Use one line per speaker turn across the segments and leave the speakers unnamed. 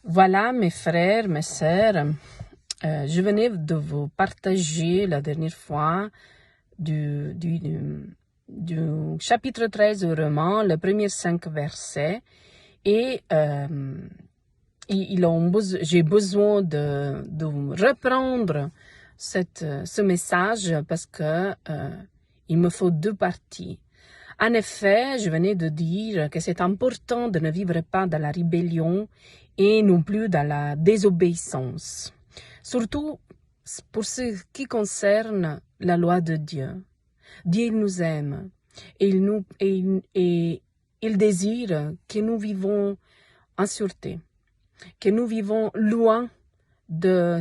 Voilà, mes frères, mes sœurs, je venais de vous partager la dernière fois du chapitre 13 du roman, les premiers 5 versets, et j'ai besoin de reprendre ce message parce que il me faut 2 parties. En effet, je venais de dire que c'est important de ne vivre pas dans la rébellion et non plus dans la désobéissance. Surtout pour ce qui concerne la loi de Dieu. Dieu nous aime et il désire que nous vivons en sûreté, que nous vivons loin de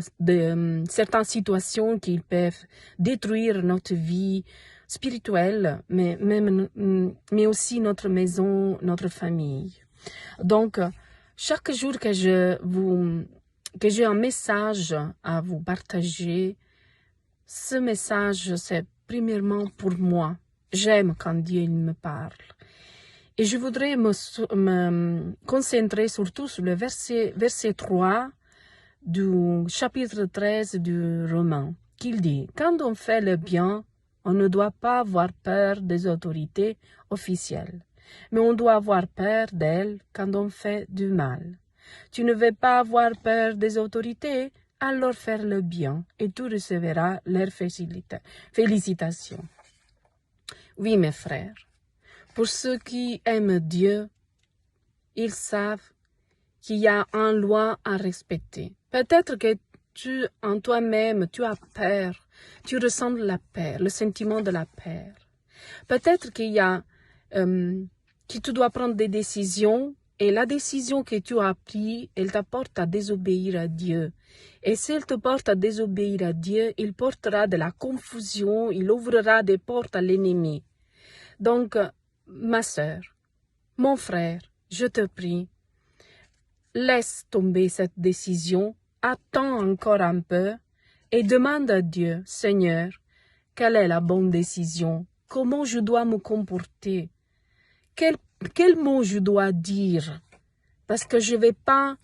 certaines situations qui peuvent détruire notre vie spirituelle, mais aussi notre maison, notre famille. Donc, chaque jour que j'ai un message à vous partager, ce message, c'est premièrement pour moi. J'aime quand Dieu me parle. Et je voudrais me concentrer surtout sur le verset 3 du chapitre 13 du roman, qu'il dit « Quand on fait le bien, on ne doit pas avoir peur des autorités officielles, mais on doit avoir peur d'elles quand on fait du mal. Tu ne veux pas avoir peur des autorités, alors faire le bien, et tu recevras leurs félicitations. » Oui, mes frères, pour ceux qui aiment Dieu, ils savent qu'il y a une loi à respecter. Peut-être que en toi-même, tu as peur, tu ressens de la peur, le sentiment de la peur. Peut-être qu'il y a, que tu dois prendre des décisions, et la décision que tu as prise, elle t'apporte à désobéir à Dieu. Et si elle te porte à désobéir à Dieu, il portera de la confusion, il ouvrira des portes à l'ennemi. Donc, ma sœur, mon frère, je te prie, laisse tomber cette décision, attends encore un peu et demande à Dieu, Seigneur, quelle est la bonne décision? Comment je dois me comporter? Quel mot je dois dire? Parce que je vais pas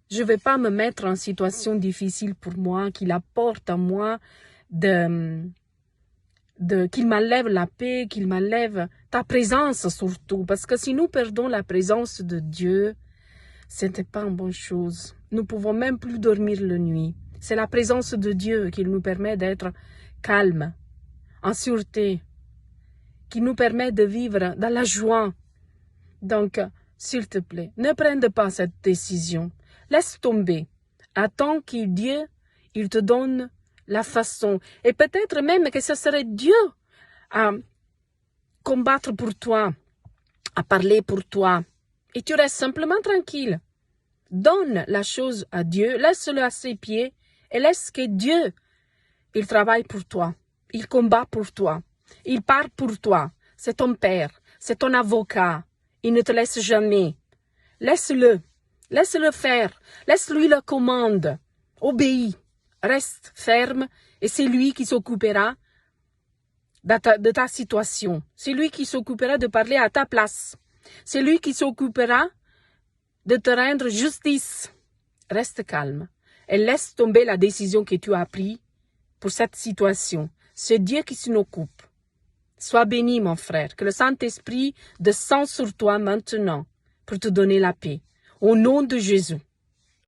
me mettre en situation difficile pour moi, qu'il apporte à moi qu'il m'enlève la paix, qu'il m'enlève ta présence surtout. Parce que si nous perdons la présence de Dieu, ce n'est pas une bonne chose. Nous pouvons même plus dormir la nuit. C'est la présence de Dieu qui nous permet d'être calmes, en sûreté, qui nous permet de vivre dans la joie. Donc, s'il te plaît, ne prenne pas cette décision. Laisse tomber. Attends que Dieu, il te donne la façon. Et peut-être même que ce serait Dieu à combattre pour toi, à parler pour toi. Et tu restes simplement tranquille. Donne la chose à Dieu, laisse-le à ses pieds et laisse que Dieu, il travaille pour toi. Il combat pour toi. Il parle pour toi. C'est ton père, c'est ton avocat. Il ne te laisse jamais. Laisse-le faire. Laisse-lui la commande. Obéis. Reste ferme et c'est lui qui s'occupera de ta situation. C'est lui qui s'occupera de parler à ta place. C'est lui qui s'occupera de te rendre justice. Reste calme et laisse tomber la décision que tu as prise pour cette situation. C'est Dieu qui s'en occupe. Sois béni, mon frère, que le Saint-Esprit descende sur toi maintenant pour te donner la paix. Au nom de Jésus.